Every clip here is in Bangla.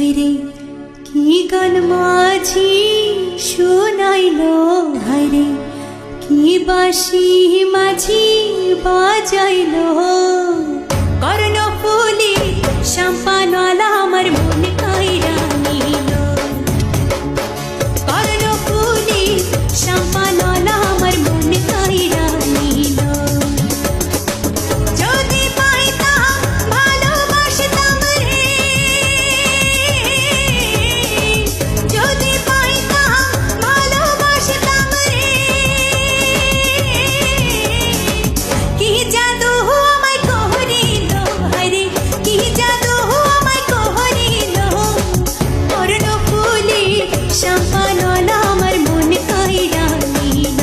হায়রে কি গান মাঝি শোনাইল, হায়রে কি বাঁশি মাঝি বাজাইল। কর্ণফুলি শ্যামপানওয়ালা আমার মন কাইরা নিল। কর্ণফুলি শ্যামপানওয়ালা আমার মন কাইরা নিল। যদি পাইতাম ভালোবাসতাম রে, যদি পাইতাম ভালোবাসতাম রে, কি জাদু আমায় করিল, হায়রে কি জাদু আমায় করিল। কর্ণফুলি শ্যামপানওয়ালা আমার মন কাইরা নিল।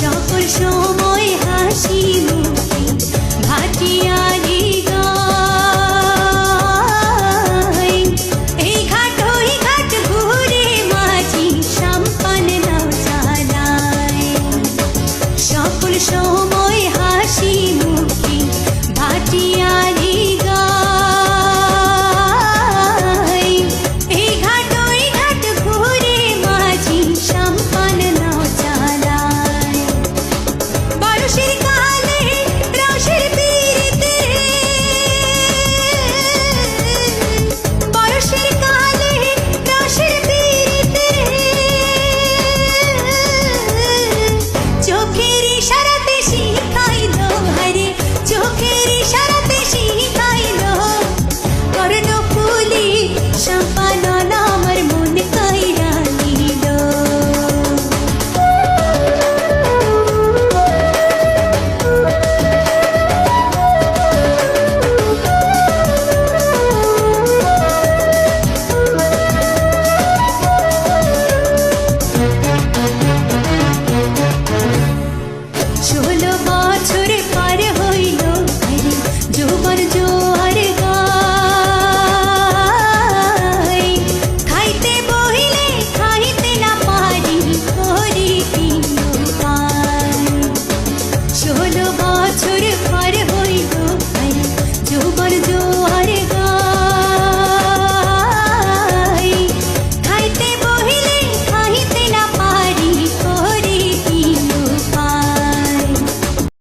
সকল সময় হাসি মুখে ভাটিয়ালি গায়। এই ঘাট ওই ঘাট ঘুরে মাঝি শ্যামপান নাও চালায়। সকল সময় হাসি মুখে ভাটিয়ালি গায়। এই ঘাট ওই ঘাট ঘুরে মাঝি শ্যামপান নাও চালায়। বরষের কালে রসের পীড়িতে, বরষের কালে রসের পীড়িতে, চোখের ইশারাতে শিখাইল, হায়রে চোখের ইশারাতে শিখাইল। কর্ণফুলি শ্যামপানওয়ালা আমার মন কাইরা নিল। ষোলো বছর পার হইল, হায়রে যৌবন জোয়ার গায়। খাইতে বহিলে খাইতে না পারি, করি কি উপায়। 16 বছর পর